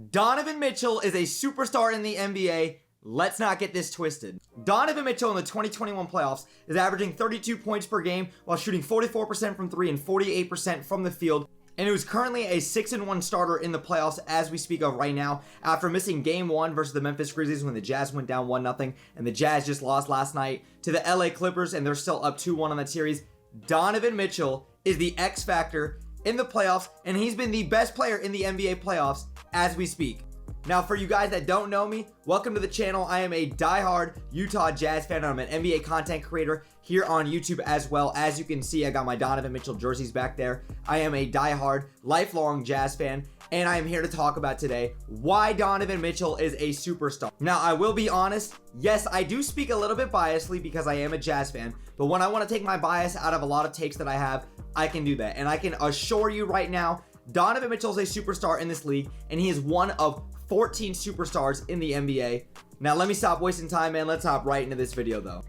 Donovan Mitchell is a superstar in the NBA. Let's not get this twisted. Donovan Mitchell in the 2021 playoffs is averaging 32 points per game while shooting 44% from 3 and 48% from the field. And who's currently a 6-1 starter in the playoffs as we speak of right now after missing Game 1 versus the Memphis Grizzlies when the Jazz went down 1-0 and the Jazz just lost last night to the LA Clippers and they're still up 2-1 on that series. Donovan Mitchell is the X factor in the playoffs and he's been the best player in the NBA playoffs as we speak. Now, for you guys that don't know me, welcome to the channel. I am a diehard Utah Jazz fan. I'm an NBA content creator here on YouTube as well. As you can see, I got my Donovan Mitchell jerseys back there. I am a diehard, lifelong Jazz fan, and I am here to talk about today why Donovan Mitchell is a superstar. Now, I will be honest, yes, I do speak a little bit biasly because I am a Jazz fan, but when I want to take my bias out of a lot of takes that I have, I can do that. And I can assure you right now, Donovan Mitchell is a superstar in this league, and he is one of 14 superstars in the NBA. Now let me stop wasting time, man. Let's hop right into this video though.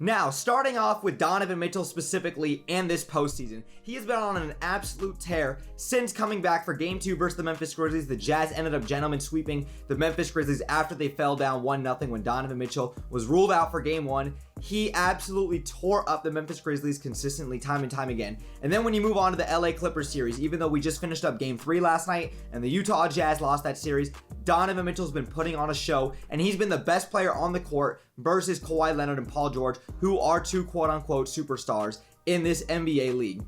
Now, starting off with Donovan Mitchell specifically and this postseason, he has been on an absolute tear since coming back for Game 2 versus the Memphis Grizzlies. The Jazz ended up gentlemen sweeping the Memphis Grizzlies after they fell down 1-0 when Donovan Mitchell was ruled out for Game 1. He absolutely tore up the Memphis Grizzlies consistently time and time again. And then when you move on to the LA Clippers series, even though we just finished up Game 3 last night and the Utah Jazz lost that series, Donovan Mitchell's been putting on a show and he's been the best player on the court versus Kawhi Leonard and Paul George, who are two quote-unquote superstars in this NBA league.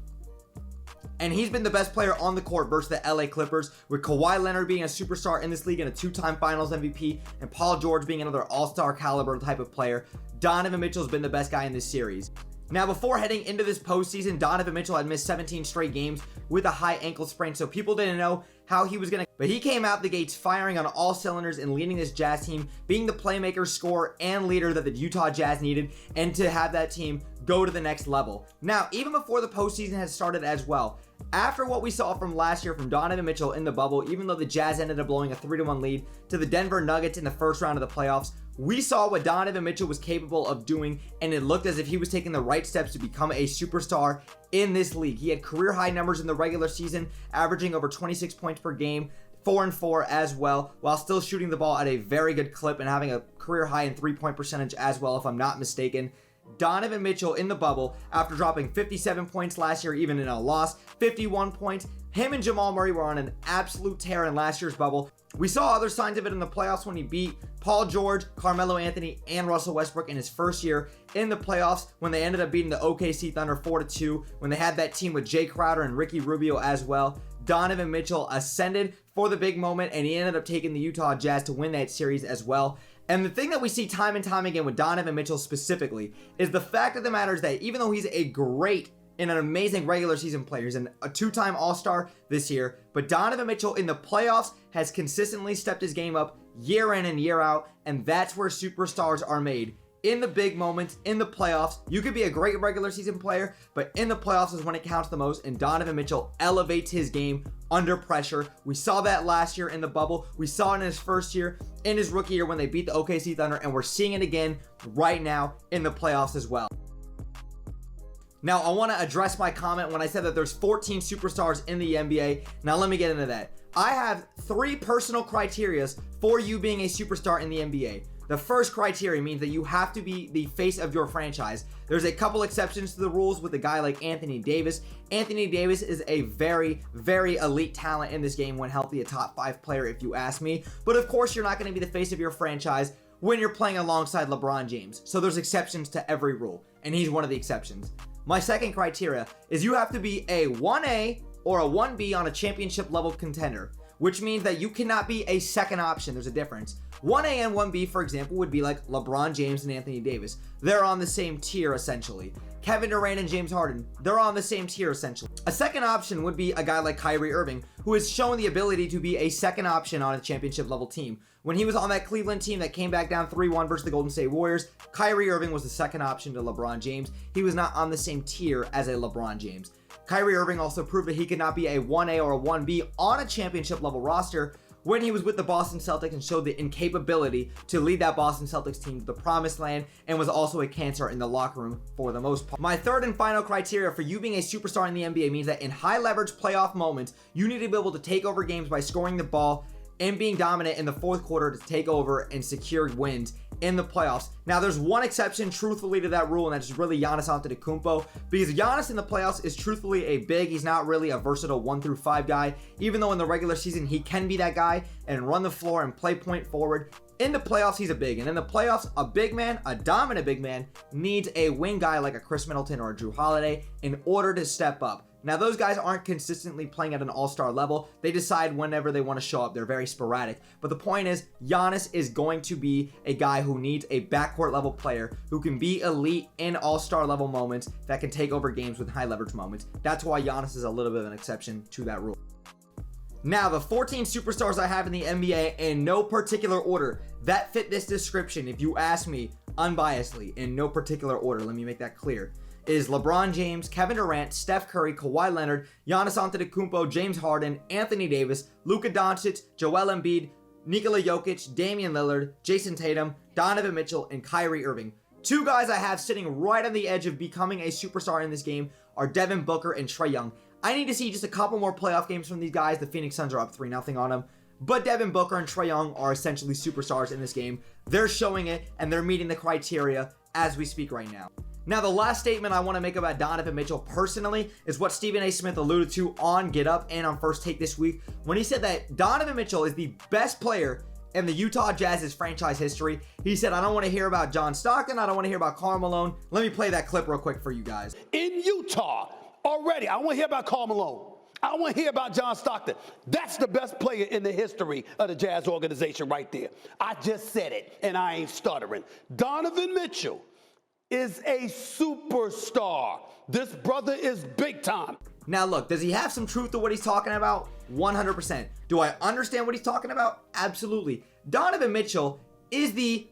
And he's been the best player on the court versus the LA Clippers, with Kawhi Leonard being a superstar in this league and a two-time finals MVP, and Paul George being another all-star caliber type of player. Donovan Mitchell's been the best guy in this series. Now, before heading into this postseason, Donovan Mitchell had missed 17 straight games with a high ankle sprain, so people didn't know how he was going to, but he came out the gates firing on all cylinders and leading this Jazz team, being the playmaker, scorer, and leader that the Utah Jazz needed, and to have that team go to the next level. Now, even before the postseason had started as well, after what we saw from last year from Donovan Mitchell in the bubble, even though the Jazz ended up blowing a 3-1 lead to the Denver Nuggets in the first round of the playoffs, we saw what Donovan Mitchell was capable of doing, and it looked as if he was taking the right steps to become a superstar in this league. He had career high numbers in the regular season, averaging over 26 points per game, 4-4 as well, while still shooting the ball at a very good clip and having a career high in three-point percentage as well, if I'm not mistaken. Donovan Mitchell in the bubble, after dropping 57 points last year, even in a loss, 51 points. Him and Jamal Murray were on an absolute tear in last year's bubble. We saw other signs of it in the playoffs when he beat Paul George, Carmelo Anthony, and Russell Westbrook in his first year in the playoffs when they ended up beating the OKC Thunder 4-2, when they had that team with Jay Crowder and Ricky Rubio as well. Donovan Mitchell ascended for the big moment, and he ended up taking the Utah Jazz to win that series as well. And the thing that we see time and time again with Donovan Mitchell specifically is the fact of the matter is that even though he's a great and an amazing regular season player, he's a two-time All-Star this year, but Donovan Mitchell in the playoffs has consistently stepped his game up year in and year out, and that's where superstars are made. In the big moments, in the playoffs, you could be a great regular season player, but in the playoffs is when it counts the most, and Donovan Mitchell elevates his game under pressure. We saw that last year in the bubble. We saw it in his first year, in his rookie year when they beat the OKC Thunder, and we're seeing it again right now in the playoffs as well. Now, I want to address my comment when I said that there's 14 superstars in the NBA. Now, let me get into that. I have 3 personal criteria for you being a superstar in the NBA. The first criteria means that you have to be the face of your franchise. There's a couple exceptions to the rules with a guy like Anthony Davis. Anthony Davis is a very, very elite talent in this game when healthy, a top 5 player if you ask me. But of course, you're not going to be the face of your franchise when you're playing alongside LeBron James. So there's exceptions to every rule, and he's one of the exceptions. My second criteria is you have to be a 1A or a 1B on a championship level contender, which means that you cannot be a second option. There's a difference. 1A and 1B, for example, would be like LeBron James and Anthony Davis. They're on the same tier, essentially. Kevin Durant and James Harden, they're on the same tier, essentially. A second option would be a guy like Kyrie Irving, who has shown the ability to be a second option on a championship level team. When he was on that Cleveland team that came back down 3-1 versus the Golden State Warriors, Kyrie Irving was the second option to LeBron James. He was not on the same tier as a LeBron James. Kyrie Irving also proved that he could not be a 1A or a 1B on a championship level roster when he was with the Boston Celtics and showed the incapability to lead that Boston Celtics team to the promised land, and was also a cancer in the locker room for the most part. My third and final criteria for you being a superstar in the NBA means that in high leverage playoff moments, you need to be able to take over games by scoring the ball and being dominant in the fourth quarter to take over and secure wins in the playoffs. Now, there's one exception, truthfully, to that rule, and that's just really Giannis Antetokounmpo, because Giannis in the playoffs is truthfully a big. He's not really a versatile 1-5 guy, even though in the regular season he can be that guy and run the floor and play point forward. In the playoffs, he's a big, and in the playoffs, a big man, a dominant big man, needs a wing guy like a Chris Middleton or a Drew Holiday in order to step up. Now, those guys aren't consistently playing at an all-star level. They decide whenever they want to show up. They're very sporadic. But the point is, Giannis is going to be a guy who needs a backcourt level player who can be elite in all-star level moments that can take over games with high leverage moments. That's why Giannis is a little bit of an exception to that rule. Now, the 14 superstars I have in the NBA in no particular order that fit this description, if you ask me unbiasedly, in no particular order, let me make that clear, is LeBron James, Kevin Durant, Steph Curry, Kawhi Leonard, Giannis Antetokounmpo, James Harden, Anthony Davis, Luka Doncic, Joel Embiid, Nikola Jokic, Damian Lillard, Jason Tatum, Donovan Mitchell, and Kyrie Irving. Two guys I have sitting right on the edge of becoming a superstar in this game are Devin Booker and Trae Young. I need to see just a couple more playoff games from these guys. The Phoenix Suns are up 3-0 on them. But Devin Booker and Trae Young are essentially superstars in this game. They're showing it, and they're meeting the criteria as we speak right now. Now, the last statement I want to make about Donovan Mitchell personally is what Stephen A. Smith alluded to on Get Up and on First Take this week when he said that Donovan Mitchell is the best player in the Utah Jazz's franchise history. He said, I don't want to hear about John Stockton. I don't want to hear about Karl Malone. Let me play that clip real quick for you guys. In Utah, already, I want to hear about Karl Malone. I want to hear about John Stockton. That's the best player in the history of the Jazz organization right there. I just said it, and I ain't stuttering. Donovan Mitchell is a superstar. This brother is big time. Now look, does he have some truth to what he's talking about? 100%. Do I understand what he's talking about? Absolutely. Donovan Mitchell is the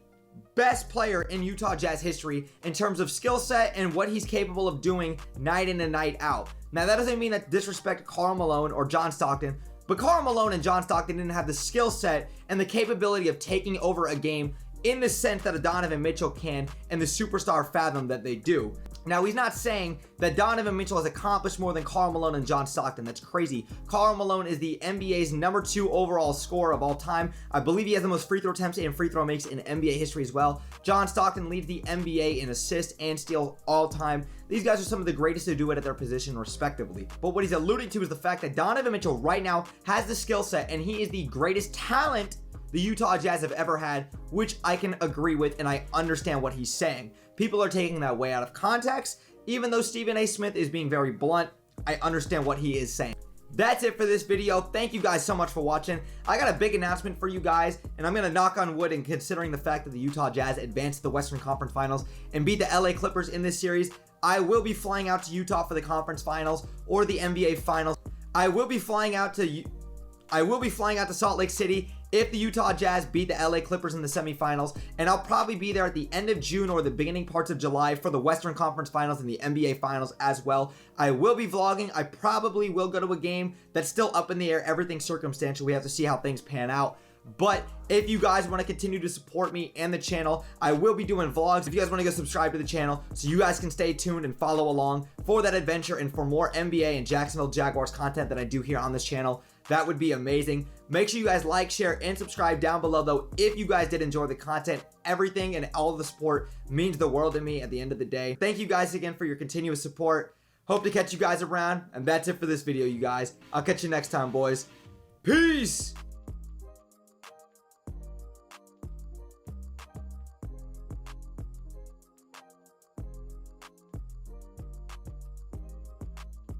best player in Utah Jazz history in terms of skill set and what he's capable of doing night in and night out. Now that doesn't mean that disrespect Karl Malone or John Stockton, but Karl Malone and John Stockton didn't have the skill set and the capability of taking over a game in the sense that a Donovan Mitchell can and the superstar fathom that they do. Now, he's not saying that Donovan Mitchell has accomplished more than Karl Malone and John Stockton. That's crazy. Karl Malone is the NBA's #2 overall scorer of all time. I believe he has the most free throw attempts and free throw makes in NBA history as well. John Stockton leads the NBA in assists and steals all time. These guys are some of the greatest to do it at their position respectively. But what he's alluding to is the fact that Donovan Mitchell right now has the skill set and he is the greatest talent the Utah Jazz have ever had, which I can agree with, and I understand what he's saying. People are taking that way out of context. Even though Stephen A. Smith is being very blunt, I understand what he is saying. That's it for this video. Thank you guys so much for watching. I got a big announcement for you guys, and I'm going to knock on wood, and considering the fact that the Utah Jazz advanced to the Western Conference Finals and beat the LA Clippers in this series, I will be flying out to Utah for the conference finals or the NBA finals. I will be flying out to Salt Lake City if the Utah Jazz beat the LA Clippers in the semifinals, and I'll probably be there at the end of June or the beginning parts of July for the Western Conference Finals and the NBA Finals as well. I will be vlogging. I probably will go to a game that's still up in the air. Everything's circumstantial. We have to see how things pan out. But if you guys want to continue to support me and the channel, I will be doing vlogs. If you guys want to go subscribe to the channel so you guys can stay tuned and follow along for that adventure and for more NBA and Jacksonville Jaguars content that I do here on this channel, that would be amazing. Make sure you guys like, share, and subscribe down below though if you guys did enjoy the content. Everything and all of the support means the world to me at the end of the day. Thank you guys again for your continuous support. Hope to catch you guys around, and that's it for this video, you guys. I'll catch you next time, boys. Peace!